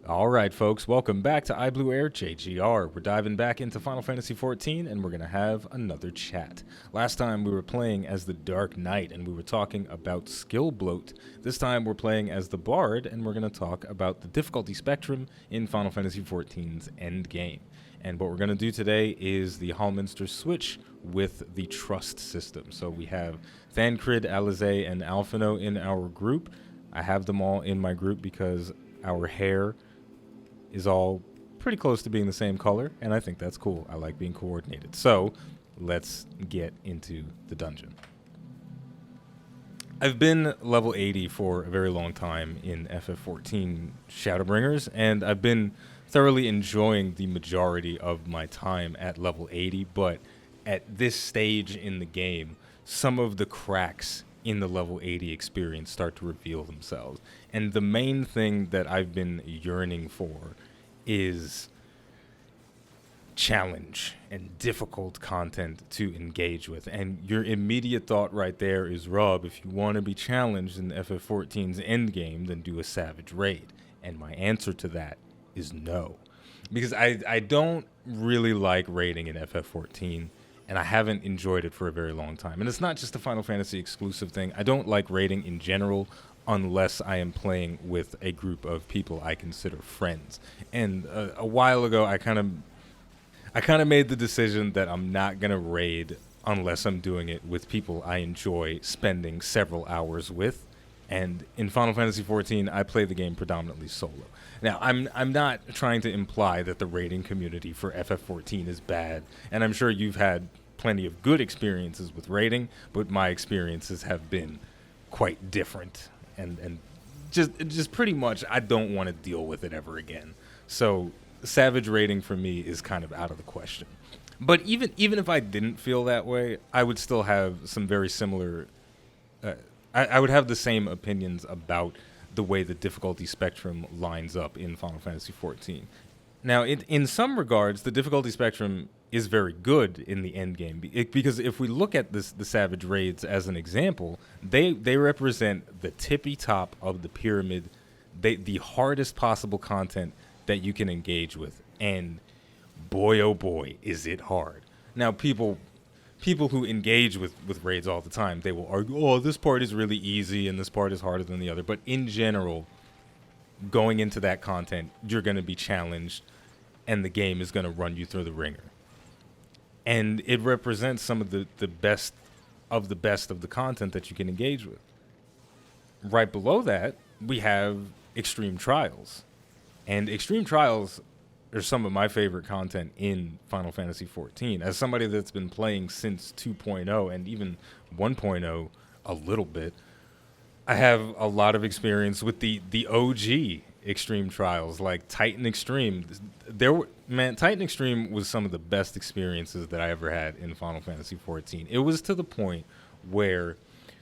All right, folks, welcome back to iBluairJgR. We're diving back into Final Fantasy XIV, and we're going to have another chat. Last time we were playing as the Dark Knight, and we were talking about skill bloat. This time we're playing as the Bard, and we're going to talk about the difficulty spectrum in Final Fantasy XIV's Endgame. And what we're going to do today is the Hallminster switch with the trust system. So we have Thancred, Alizé, and Alphino in our group. I have them all in my group because our hair is all pretty close to being the same color, and I think that's cool. I like being coordinated. So let's get into the dungeon. I've been level 80 for a very long time in FF14 Shadowbringers, and I've been thoroughly enjoying the majority of my time at level 80, but at this stage in the game, some of the cracks in the level 80 experience start to reveal themselves. And the main thing that I've been yearning for is challenge and difficult content to engage with. And your immediate thought right there is, Rob, if you want to be challenged in FF14's endgame, then do a Savage Raid. And my answer to that is no. Because I don't really like raiding in FF14. And I haven't enjoyed it for a very long time. And it's not just a Final Fantasy exclusive thing. I don't like raiding in general unless I am playing with a group of people I consider friends. And a while ago, I kind of made the decision that I'm not going to raid unless I'm doing it with people I enjoy spending several hours with. And in Final Fantasy XIV, I play the game predominantly solo. Now, I'm not trying to imply that the raiding community for FF14 is bad, and I'm sure you've had plenty of good experiences with raiding, but my experiences have been quite different, and just pretty much I don't want to deal with it ever again. So Savage raiding for me is kind of out of the question. But even if I didn't feel that way, I would still have some very similar I would have the same opinions about the way the difficulty spectrum lines up in Final Fantasy XIV. Now, in some regards, the difficulty spectrum is very good in the end game because if we look at the Savage Raids as an example, they represent the tippy top of the pyramid, the hardest possible content that you can engage with, and boy, oh boy, is it hard. Now, people who engage with raids all the time, they will argue, oh, this part is really easy and this part is harder than the other. But in general, going into that content, you're going to be challenged and the game is going to run you through the ringer. And it represents some of the best of the content that you can engage with. Right below that, we have Extreme Trials. And Extreme Trials are some of my favorite content in Final Fantasy XIV. As somebody that's been playing since 2.0 and even 1.0 a little bit, I have a lot of experience with the OG Extreme Trials, like Titan Extreme. Titan Extreme was some of the best experiences that I ever had in Final Fantasy XIV. It was to the point where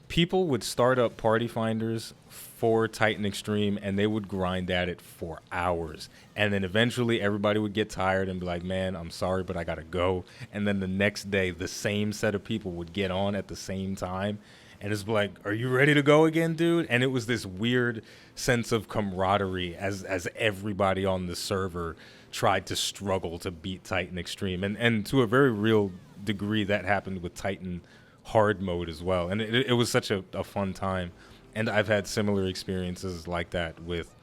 people would start up party finders for Titan Extreme and they would grind at it for hours. And then eventually everybody would get tired and be like, man, I'm sorry, but I gotta go. And then the next day, the same set of people would get on at the same time. And it's like, are you ready to go again, dude? And it was this weird sense of camaraderie as everybody on the server tried to struggle to beat Titan Extreme. And to a very real degree, that happened with Titan hard mode as well. And it was such a fun time. And I've had similar experiences like that with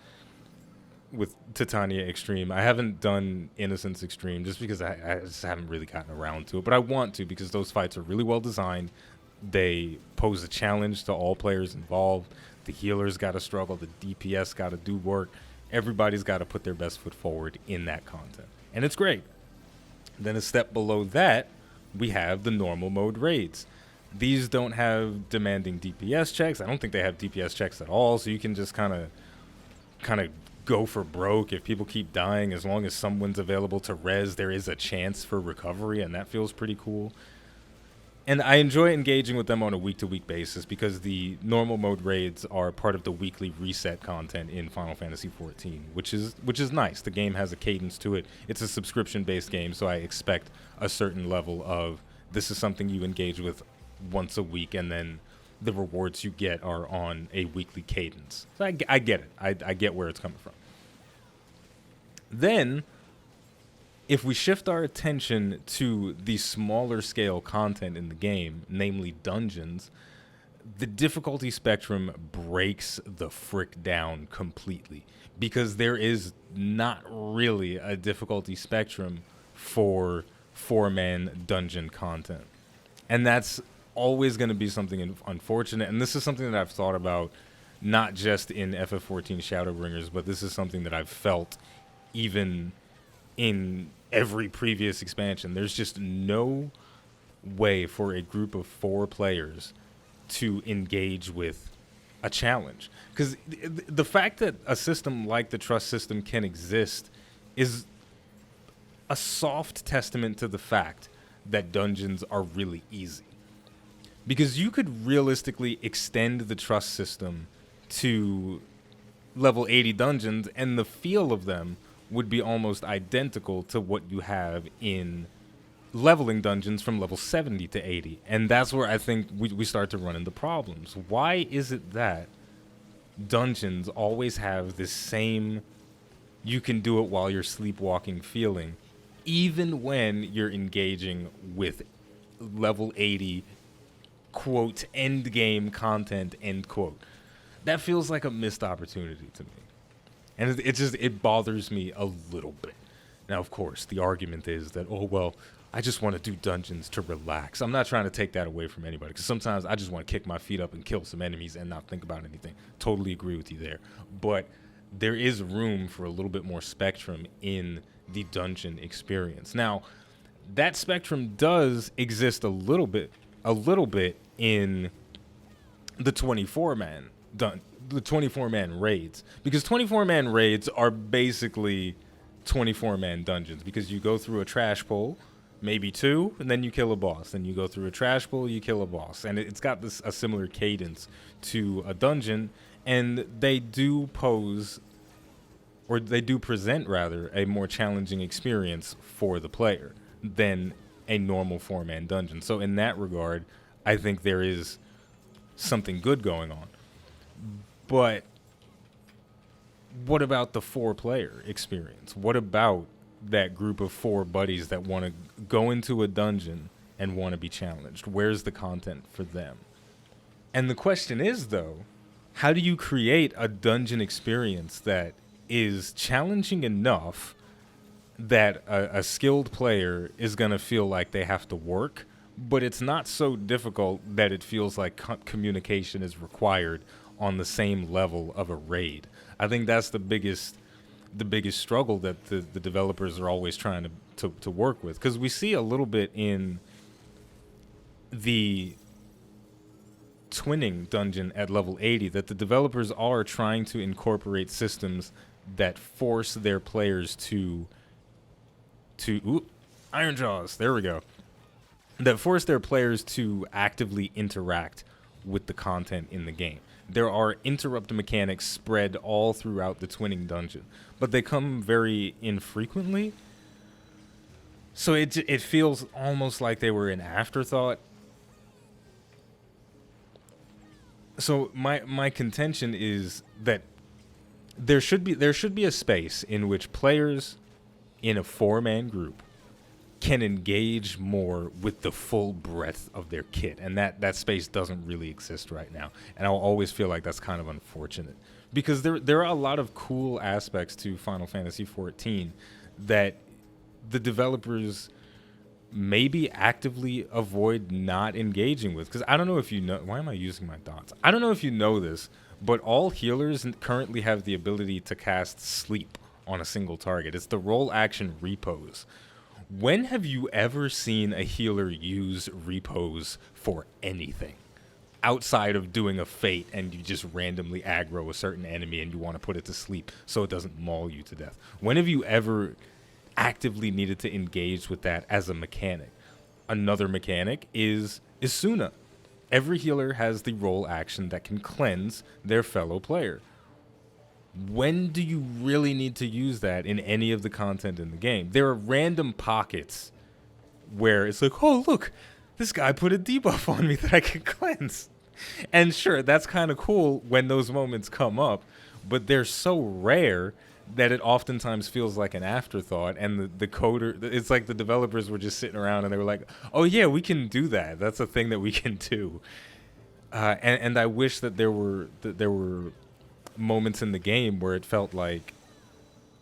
Titania Extreme. I haven't done Innocence Extreme just because I just haven't really gotten around to it. But I want to because those fights are really well designed. They pose a challenge to all players involved. The healers got to struggle. The DPS got to do work. Everybody's got to put their best foot forward in that content. And it's great. Then a step below that, we have the normal mode raids. These don't have demanding DPS checks. I don't think they have DPS checks at all, so you can just kind of go for broke. If people keep dying, as long as someone's available to res, there is a chance for recovery, and that feels pretty cool. And I enjoy engaging with them on a week-to-week basis because the normal mode raids are part of the weekly reset content in Final Fantasy XIV, which is nice. The game has a cadence to it. It's a subscription-based game, so I expect a certain level of this is something you engage with once a week, and then the rewards you get are on a weekly cadence. So I get it. I get where it's coming from. Then, if we shift our attention to the smaller scale content in the game, namely dungeons, the difficulty spectrum breaks the frick down completely, because there is not really a difficulty spectrum for 4-man dungeon content. And that's always going to be something unfortunate. And this is something that I've thought about not just in FF14 Shadowbringers, but this is something that I've felt even in every previous expansion. There's just no way for a group of 4 players to engage with a challenge. Because the fact that a system like the trust system can exist is a soft testament to the fact that dungeons are really easy. Because you could realistically extend the trust system to level 80 dungeons, and the feel of them would be almost identical to what you have in leveling dungeons from level 70 to 80. And that's where I think we start to run into problems. Why is it that dungeons always have this same you can do it while you're sleepwalking feeling, even when you're engaging with level 80 quote endgame content, end quote? That feels like a missed opportunity to me, and it bothers me a little bit. Now, of course, the argument is that, oh well, I just want to do dungeons to relax. I'm not trying to take that away from anybody, because sometimes I just want to kick my feet up and kill some enemies and not think about anything. Totally agree with you there, but there is room for a little bit more spectrum in the dungeon experience. Now, that spectrum does exist a little bit in the 24-man raids, because 24-man raids are basically 24-man dungeons, because you go through a trash pull, maybe 2, and then you kill a boss. Then you go through a trash pull, you kill a boss, and it's got a similar cadence to a dungeon. And they do present rather a more challenging experience for the player than a normal 4-man dungeon. So in that regard, I think there is something good going on. But what about the 4-player experience? What about that group of 4 buddies that want to go into a dungeon and want to be challenged? Where's the content for them? And the question is, though, how do you create a dungeon experience that is challenging enough that a skilled player is going to feel like they have to work, but it's not so difficult that it feels like communication is required on the same level of a raid? I think that's the biggest struggle that the developers are always trying to work with, because we see a little bit in the twinning dungeon at level 80 that the developers are trying to incorporate systems that force their players to Iron Jaws, there we go, that force their players to actively interact with the content in the game. There are interrupt mechanics spread all throughout the twinning dungeon, but they come very infrequently. So it feels almost like they were an afterthought. So my contention is that there should be a space in which players in a 4-man group can engage more with the full breadth of their kit, and that space doesn't really exist right now. And I'll always feel like that's kind of unfortunate, because there are a lot of cool aspects to Final Fantasy XIV that the developers maybe actively avoid not engaging with. Because I don't know if you know, why am I using my dots? I don't know if you know this, but all healers currently have the ability to cast sleep on a single target. It's the roll action repose. When have you ever seen a healer use repose for anything outside of doing a fate and you just randomly aggro a certain enemy and you want to put it to sleep so it doesn't maul you to death? When have you ever actively needed to engage with that as a mechanic? Another mechanic is Isuna. Every healer has the roll action that can cleanse their fellow player. When do you really need to use that in any of the content in the game? There are random pockets where it's like, oh, look, this guy put a debuff on me that I can cleanse. And sure, that's kind of cool when those moments come up, but they're so rare that it oftentimes feels like an afterthought, and the coder, it's like the developers were just sitting around and they were like, oh yeah, we can do that. That's a thing that we can do. And I wish that there were moments in the game where it felt like,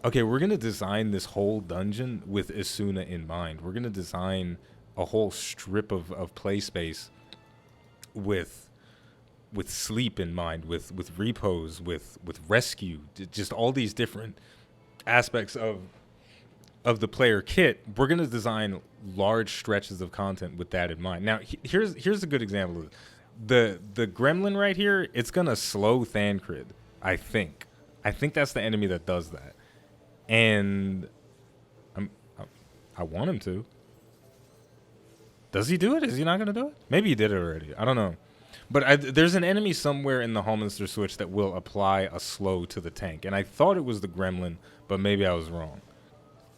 okay, we're going to design this whole dungeon with Asuna in mind. We're going to design a whole strip of play space with sleep in mind, with repose, with rescue, just all these different aspects of the player kit. We're going to design large stretches of content with that in mind. Now, here's a good example of it. The gremlin right here, it's going to slow Thancred, I think. I think that's the enemy that does that. And I want him to. Does he do it? Is he not going to do it? Maybe he did it already. I don't know. But there's an enemy somewhere in the Hallminster switch that will apply a slow to the tank. And I thought it was the gremlin, but maybe I was wrong.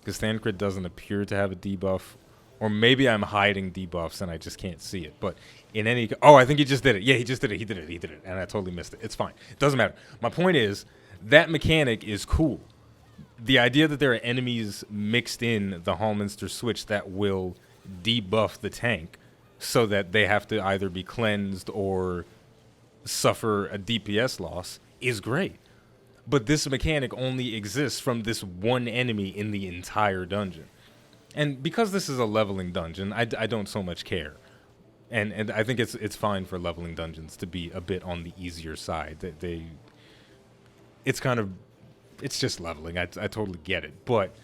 Because Thancred doesn't appear to have a debuff. Or maybe I'm hiding debuffs and I just can't see it. But in any... Oh, I think he just did it. Yeah, he just did it. He did it. And I totally missed it. It's fine. It doesn't matter. My point is, that mechanic is cool. The idea that there are enemies mixed in the Hallminster switch that will debuff the tank so that they have to either be cleansed or suffer a DPS loss is great. But this mechanic only exists from this one enemy in the entire dungeon. And because this is a leveling dungeon, I don't so much care. And I think it's fine for leveling dungeons to be a bit on the easier side. It's just leveling. I totally get it. But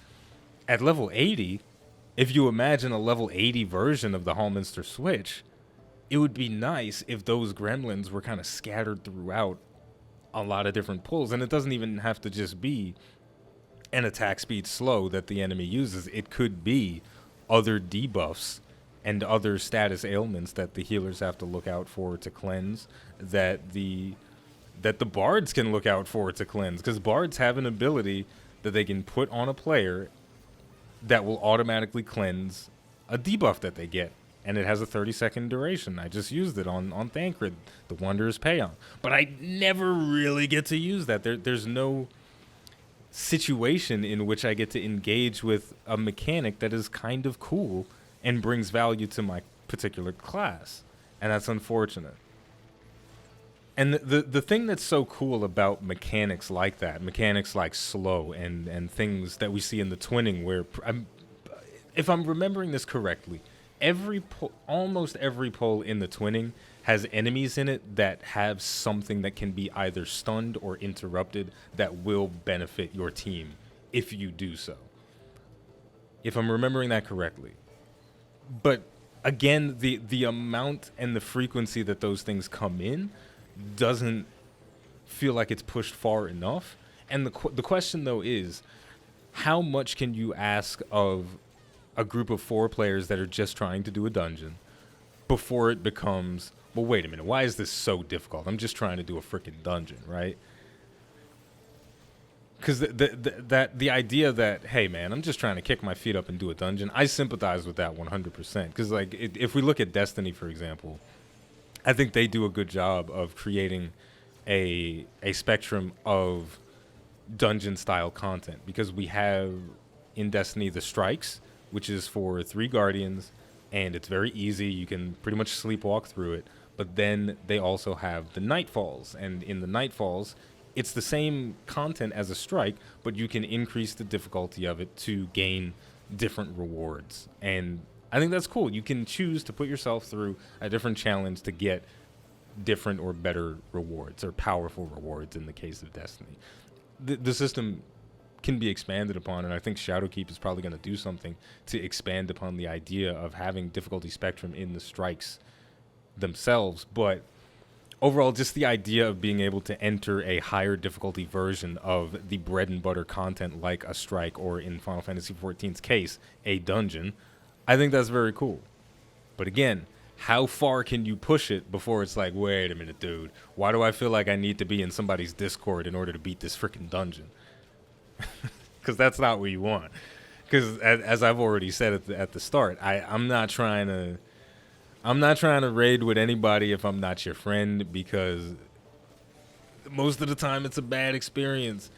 at level 80, if you imagine a level 80 version of the Hallminster switch, it would be nice if those gremlins were kind of scattered throughout a lot of different pulls. And it doesn't even have to just be an attack speed slow that the enemy uses. It could be other debuffs and other status ailments that the healers have to look out for to cleanse, that the bards can look out for to cleanse, because bards have an ability that they can put on a player that will automatically cleanse a debuff that they get, and it has a 30-second duration. I just used it on Thancred, the Wanderer's Payon, but I never really get to use that. There's no situation in which I get to engage with a mechanic that is kind of cool and brings value to my particular class, and that's unfortunate. And the thing that's so cool about mechanics like that, mechanics like slow and things that we see in the twinning, where if I'm remembering this correctly, almost every pull in the twinning has enemies in it that have something that can be either stunned or interrupted that will benefit your team if you do so. If I'm remembering that correctly. But again, the amount and the frequency that those things come in doesn't feel like it's pushed far enough. And the question, though, is how much can you ask of a group of 4 players that are just trying to do a dungeon before it becomes, well, wait a minute, why is this so difficult? I'm just trying to do a freaking dungeon, right? Because the idea that, hey, man, I'm just trying to kick my feet up and do a dungeon, I sympathize with that 100%. Because, like, if we look at Destiny, for example, I think they do a good job of creating a spectrum of dungeon-style content. Because we have, in Destiny, the Strikes, which is for 3 Guardians, and it's very easy. You can pretty much sleepwalk through it. But then they also have the Nightfalls, and in the Nightfalls, it's the same content as a Strike, but you can increase the difficulty of it to gain different rewards. And I think that's cool. You can choose to put yourself through a different challenge to get different or better rewards, or powerful rewards in the case of Destiny. The system can be expanded upon, and I think Shadowkeep is probably going to do something to expand upon the idea of having difficulty spectrum in the Strikes themselves. But overall, just the idea of being able to enter a higher difficulty version of the bread and butter content like a Strike, or in Final Fantasy XIV's case, a dungeon, I think that's very cool. But again, how far can you push it before it's like, wait a minute, dude, why do I feel like I need to be in somebody's Discord in order to beat this freaking dungeon? Because that's not what you want. Because as I've already said at the start, I'm not trying to raid with anybody if I'm not your friend, because most of the time it's a bad experience.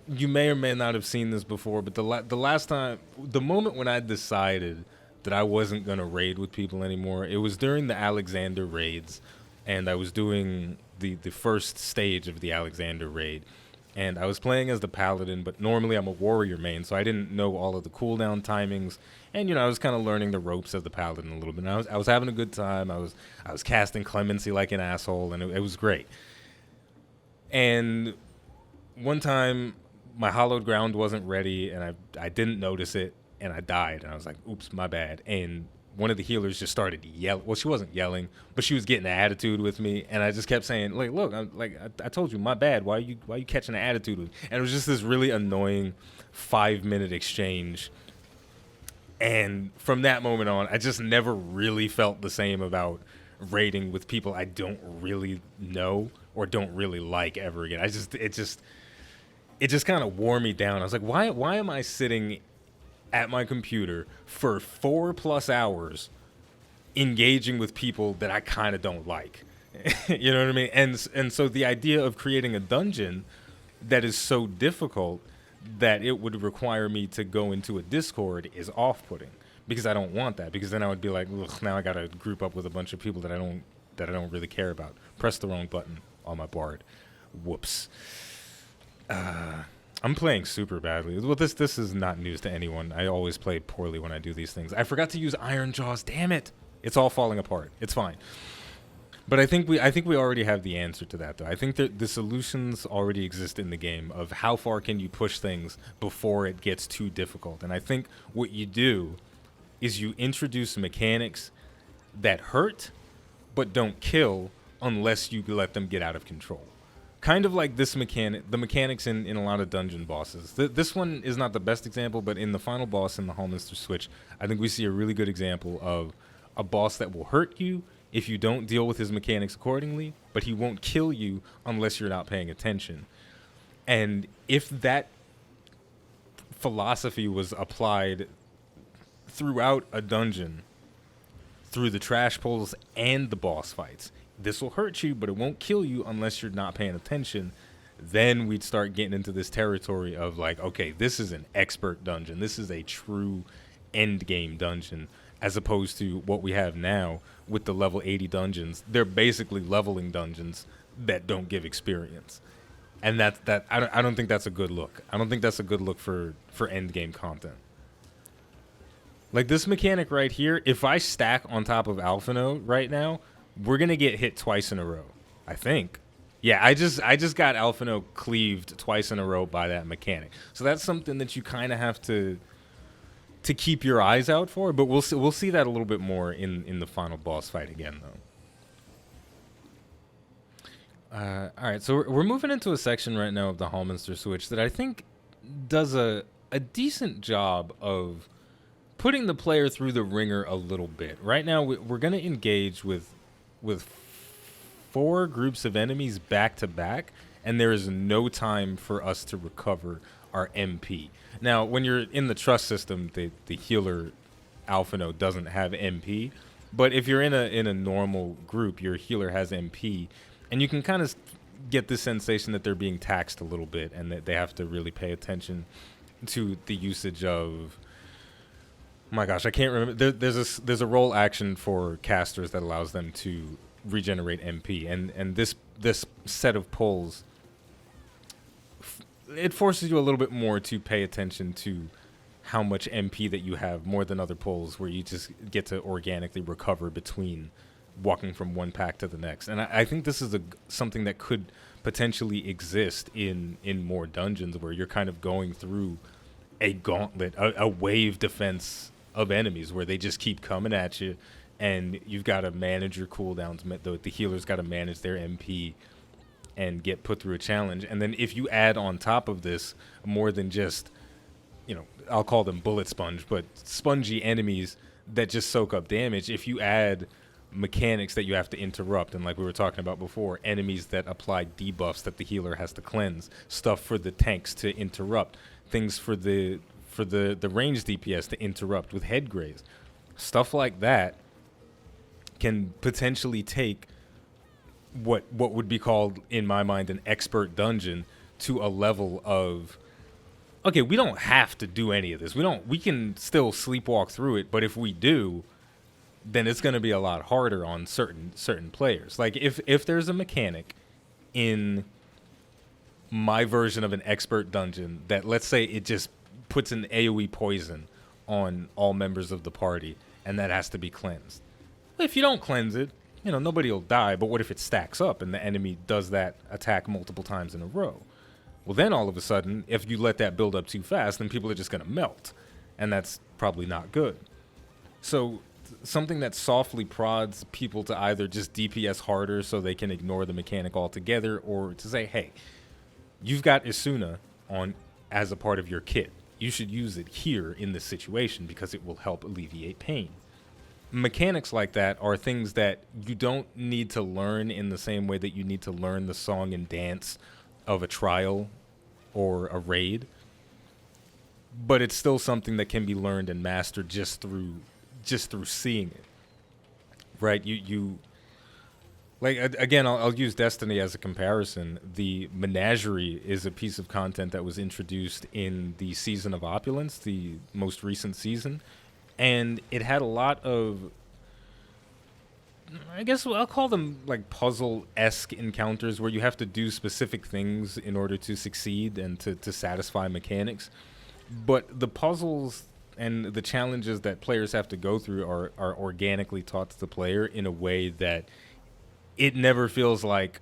you may or may not have seen this before, but the last time, the moment when I decided that I wasn't gonna raid with people anymore, it was during the Alexander raids, and I was doing the first stage of the Alexander raid, and I was playing as the paladin, but normally I'm a warrior main, so I didn't know all of the cooldown timings, and I was kind of learning the ropes of the paladin a little bit. And I was having a good time. I was casting clemency like an asshole, and it was great. And one time, my hallowed ground wasn't ready, and I didn't notice it, and I died, and I was like, oops, my bad. And one of the healers just started yelling. Well, she wasn't yelling, but she was getting an attitude with me, and I just kept saying, like, look, I told you, my bad. Why are you catching an attitude with me? And it was just this really annoying 5-minute exchange. And from that moment on, I just never really felt the same about raiding with people I don't really know or don't really like ever again. It just kind of wore me down. I was like, why am I sitting at my computer for 4+ hours engaging with people that I kind of don't like? You know what I mean? And so the idea of creating a dungeon that is so difficult that it would require me to go into a Discord is off-putting, because I don't want that, because then I would be like, ugh, now I got to group up with a bunch of people that I don't really care about. Press the wrong button on my Bard. Whoops. I'm playing super badly. Well, this is not news to anyone. I always play poorly when I do these things. I forgot to use Iron Jaws. Damn it! It's all falling apart. It's fine. But I think we already have the answer to that, though. I think that the solutions already exist in the game of how far can you push things before it gets too difficult. And I think what you do is you introduce mechanics that hurt but don't kill unless you let them get out of control. Kind of like the mechanics in a lot of dungeon bosses. This one is not the best example, but in the final boss in the Hallminster Switch, I think we see a really good example of a boss that will hurt you if you don't deal with his mechanics accordingly, but he won't kill you unless you're not paying attention. And if that philosophy was applied throughout a dungeon, through the trash pulls and the boss fights, this will hurt you, but it won't kill you unless you're not paying attention, then we'd start getting into this territory of like, okay, this is an expert dungeon. This is a true endgame dungeon, as opposed to what we have now with the level 80 dungeons. They're basically leveling dungeons that don't give experience. And I don't think that's a good look. I don't think that's a good look for endgame content. Like this mechanic right here, if I stack on top of Alphino right now, we're going to get hit twice in a row, I think. Yeah, I just got Alphino cleaved twice in a row by that mechanic. So that's something that you kind of have to keep your eyes out for, but we'll see that a little bit more in the final boss fight again, though. All right, so we're moving into a section right now of the Hallminster Switch that I think does a decent job of putting the player through the ringer a little bit. Right now, we're going to engage with 4 groups of enemies back to back, and there is no time for us to recover our MP. Now, when you're in the trust system, the healer Alphino doesn't have MP, but if you're in a normal group, your healer has MP, and you can kind of get the sensation that they're being taxed a little bit, and that they have to really pay attention to the usage of. Oh my gosh, I can't remember. There's a role action for casters that allows them to regenerate MP, and this set of pulls, it forces you a little bit more to pay attention to how much MP that you have, more than other pulls where you just get to organically recover between walking from one pack to the next. And I think this is something that could potentially exist in more dungeons, where you're kind of going through a gauntlet, a wave defense of enemies where they just keep coming at you, and you've got to manage your cooldowns. The healer's got to manage their MP and get put through a challenge. And then if you add on top of this more than just, I'll call them bullet sponge, but spongy enemies that just soak up damage, if you add mechanics that you have to interrupt, and like we were talking about before, enemies that apply debuffs that the healer has to cleanse, stuff for the tanks to interrupt, things for the range DPS to interrupt with head graze, stuff like that can potentially take what would be called, in my mind, an expert dungeon to a level of okay, we don't have to do any of this. We can still sleepwalk through it, but if we do, then it's going to be a lot harder on certain players. Like if there's a mechanic in my version of an expert dungeon that, let's say, it just puts an AoE poison on all members of the party, and that has to be cleansed. If you don't cleanse it, nobody will die, but what if it stacks up and the enemy does that attack multiple times in a row? Well, then all of a sudden, if you let that build up too fast, then people are just going to melt, and that's probably not good. So something that softly prods people to either just DPS harder so they can ignore the mechanic altogether, or to say, hey, you've got Isuna on as a part of your kit. You should use it here in this situation because it will help alleviate pain. Mechanics like that are things that you don't need to learn in the same way that you need to learn the song and dance of a trial or a raid, but it's still something that can be learned and mastered just through seeing it, right? You like, again, I'll use Destiny as a comparison. The Menagerie is a piece of content that was introduced in the Season of Opulence, the most recent season, and it had a lot of, I guess I'll call them like puzzle-esque encounters where you have to do specific things in order to succeed and to satisfy mechanics. But the puzzles and the challenges that players have to go through are organically taught to the player in a way that it never feels like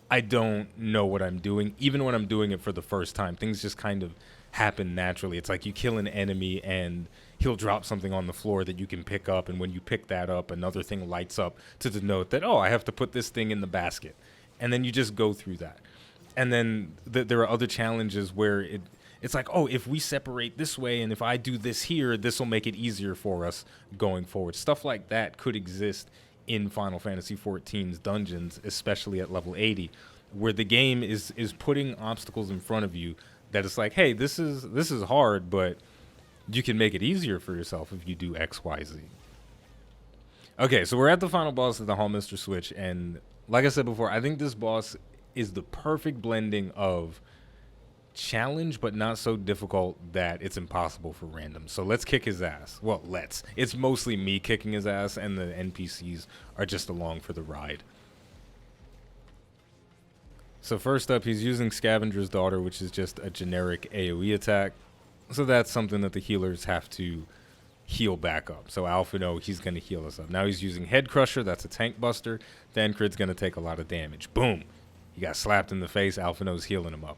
I don't know what I'm doing. Even when I'm doing it for the first time, things just kind of happen naturally. It's like you kill an enemy and he'll drop something on the floor that you can pick up, and when you pick that up, another thing lights up to denote that, oh, I have to put this thing in the basket. And then you just go through that. And then there are other challenges where it's like, oh, if we separate this way and if I do this here, this will make it easier for us going forward. Stuff like that could exist in Final Fantasy XIV's dungeons, especially at level 80, where the game is putting obstacles in front of you that it's like, hey, this is hard, but you can make it easier for yourself if you do X, Y, Z. Okay, so we're at the final boss of the Hallmister Switch, and like I said before, I think this boss is the perfect blending of challenge, but not so difficult that it's impossible for random. So let's kick his ass. Well, it's mostly me kicking his ass, and the NPCs are just along for the ride. So first up, he's using Scavenger's Daughter, which is just a generic AoE attack. So that's something that the healers have to heal back up. So Alphino, he's going to heal us up. Now he's using Head Crusher. That's a tank buster. Thancred's going to take a lot of damage. Boom. He got slapped in the face. Alphino's healing him up.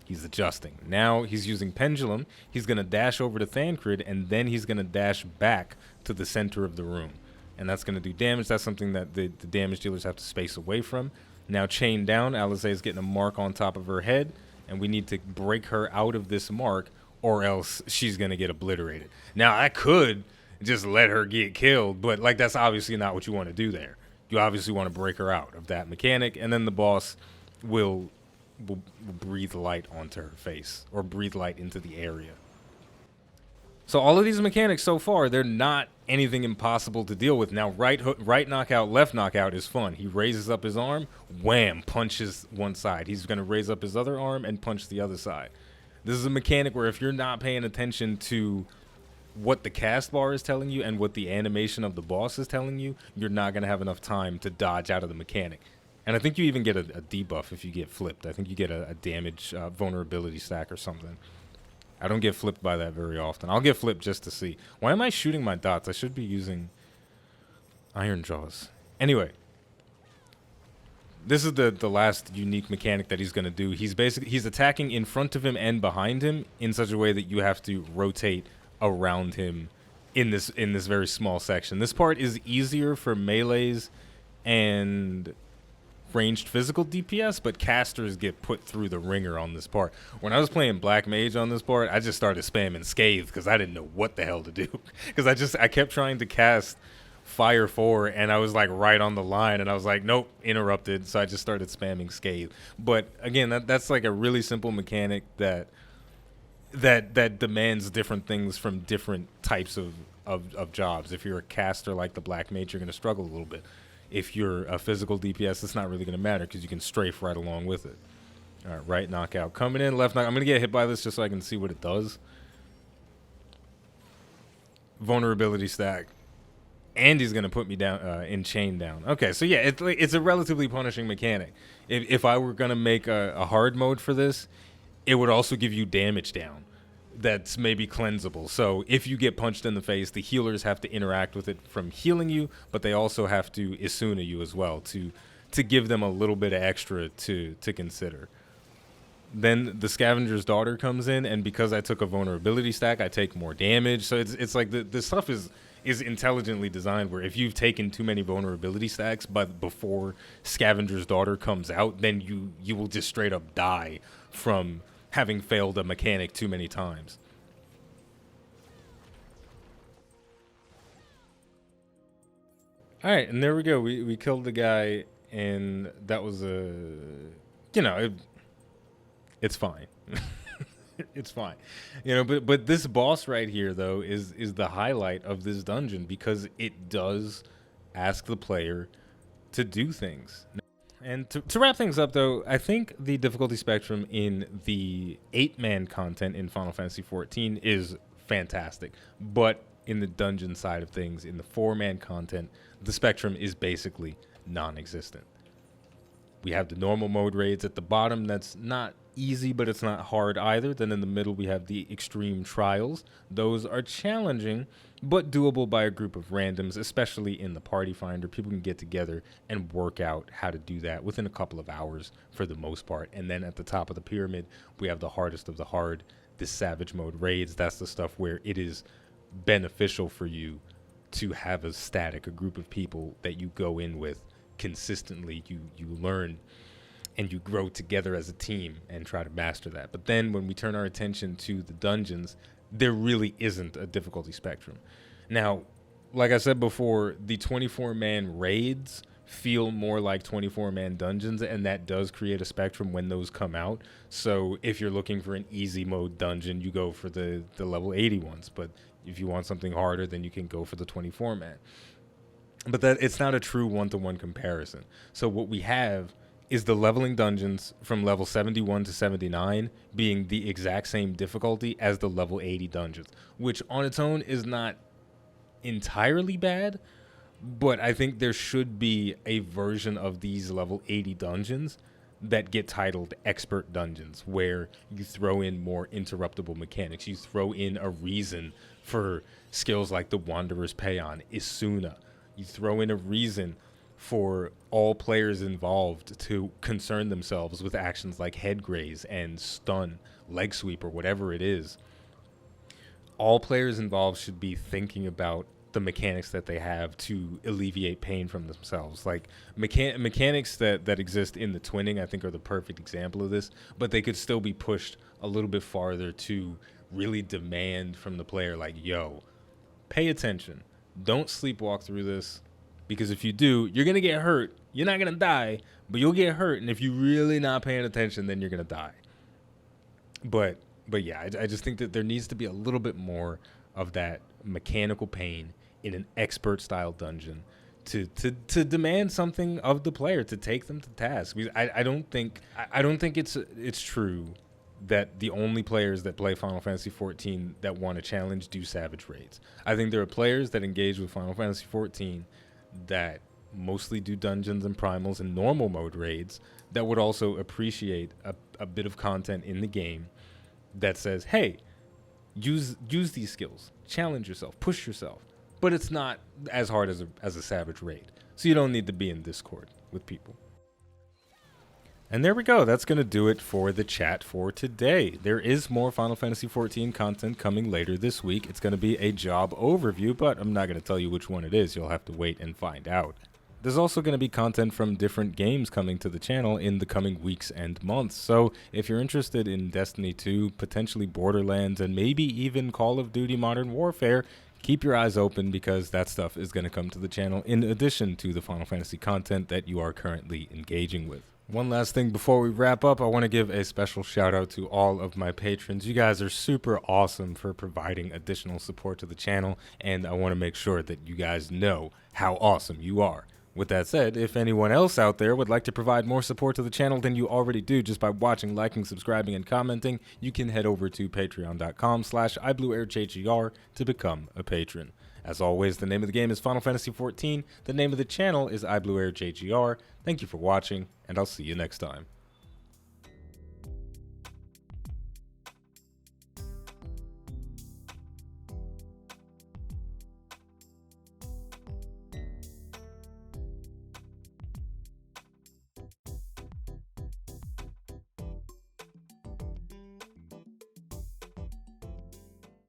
He's adjusting. Now he's using Pendulum. He's going to dash over to Thancred, and then he's going to dash back to the center of the room. And that's going to do damage. That's something that the damage dealers have to space away from. Now chained down, Alizé is getting a mark on top of her head, and we need to break her out of this mark, or else she's going to get obliterated. Now, I could just let her get killed, but like that's obviously not what you want to do there. You obviously want to break her out of that mechanic, and then the boss will breathe light onto her face, or breathe light into the area. So all of these mechanics so far, they're not anything impossible to deal with. Now, right knockout, left knockout is fun. He raises up his arm, wham, punches one side. He's going to raise up his other arm and punch the other side. This is a mechanic where if you're not paying attention to what the cast bar is telling you and what the animation of the boss is telling you, you're not going to have enough time to dodge out of the mechanic. And I think you even get a debuff if you get flipped. I think you get a damage vulnerability stack or something. I don't get flipped by that very often. I'll get flipped just to see. Why am I shooting my dots? I should be using Iron Jaws. Anyway, this is the last unique mechanic that he's going to do. He's attacking in front of him and behind him in such a way that you have to rotate around him in this very small section. This part is easier for melees and ranged physical DPS, but casters get put through the ringer on this part. When I was playing Black Mage on this part, I just started spamming Scathe because I didn't know what the hell to do. Because I kept trying to cast Fire 4 and I was like right on the line and I was like, nope, interrupted. So I just started spamming Scathe. But again, that's like a really simple mechanic that demands different things from different types of jobs. If you're a caster like the Black Mage, you're going to struggle a little bit. If you're a physical DPS, it's not really going to matter because you can strafe right along with it. All right, right knockout coming in, left knock. I'm going to get hit by this just so I can see what it does. Vulnerability stack. And he's going to put me down in chain down. Okay, so yeah, it's a relatively punishing mechanic. If I were going to make a hard mode for this, it would also give you damage down that's maybe cleansable. So if you get punched in the face, the healers have to interact with it from healing you, but they also have to Isuna you as well to give them a little bit of extra to consider. Then the Scavenger's Daughter comes in, and because I took a vulnerability stack, I take more damage. So it's like the stuff is intelligently designed where if you've taken too many vulnerability stacks but before Scavenger's Daughter comes out, then you will just straight up die from having failed a mechanic too many times. All right, and there we go. We killed the guy, and that was it's fine. It's fine. But this boss right here, though, is the highlight of this dungeon because it does ask the player to do things. And to wrap things up, though, I think the difficulty spectrum in the 8-man content in Final Fantasy XIV is fantastic. But in the dungeon side of things, in the 4-man content, the spectrum is basically non-existent. We have the normal mode raids at the bottom. That's not easy, but it's not hard either. Then in the middle, we have the extreme trials. Those are challenging, but doable by a group of randoms, especially in the party finder. People can get together and work out how to do that within a couple of hours for the most part. And then at the top of the pyramid, we have the hardest of the hard, the savage mode raids. That's the stuff where it is beneficial for you to have a group of people that you go in with consistently. You learn and you grow together as a team and try to master that. But then when we turn our attention to the dungeons, there really isn't a difficulty spectrum. Now, like I said before, the 24-man raids feel more like 24-man dungeons, and that does create a spectrum when those come out. So if you're looking for an easy mode dungeon, you go for the level 80 ones. But if you want something harder, then you can go for the 24-man. But that it's not a true one-to-one comparison. So what we have is the leveling dungeons from level 71 to 79 being the exact same difficulty as the level 80 dungeons, which on its own is not entirely bad, but I think there should be a version of these level 80 dungeons that get titled expert dungeons, where you throw in more interruptible mechanics. You throw in a reason for skills like the Wanderer's Paean, Isuna. You throw in a reason for all players involved to concern themselves with actions like head graze and stun, leg sweep, or whatever it is. All players involved should be thinking about the mechanics that they have to alleviate pain from themselves. Like mechanics that exist in the twinning, I think, are the perfect example of this, but they could still be pushed a little bit farther to really demand from the player, like, yo, pay attention. Don't sleepwalk through this. Because if you do, you're going to get hurt. You're not going to die, but you'll get hurt. And if you're really not paying attention, then you're going to die. But yeah, I just think that there needs to be a little bit more of that mechanical pain in an expert-style dungeon to demand something of the player, to take them to task. Because I don't think it's true that the only players that play Final Fantasy XIV that want a challenge do savage raids. I think there are players that engage with Final Fantasy XIV that mostly do dungeons and primals and normal mode raids that would also appreciate a bit of content in the game that says, hey, use these skills, challenge yourself, push yourself, but it's not as hard as a savage raid. So you don't need to be in Discord with people. And there we go. That's going to do it for the chat for today. There is more Final Fantasy XIV content coming later this week. It's going to be a job overview, but I'm not going to tell you which one it is. You'll have to wait and find out. There's also going to be content from different games coming to the channel in the coming weeks and months. So if you're interested in Destiny 2, potentially Borderlands, and maybe even Call of Duty Modern Warfare, keep your eyes open because that stuff is going to come to the channel in addition to the Final Fantasy content that you are currently engaging with. One last thing before we wrap up, I want to give a special shout out to all of my patrons. You guys are super awesome for providing additional support to the channel, and I want to make sure that you guys know how awesome you are. With that said, if anyone else out there would like to provide more support to the channel than you already do just by watching, liking, subscribing, and commenting, you can head over to patreon.com/iBluairJgR to become a patron. As always, the name of the game is Final Fantasy XIV, the name of the channel is iBluairJgR. Thank you for watching, and I'll see you next time.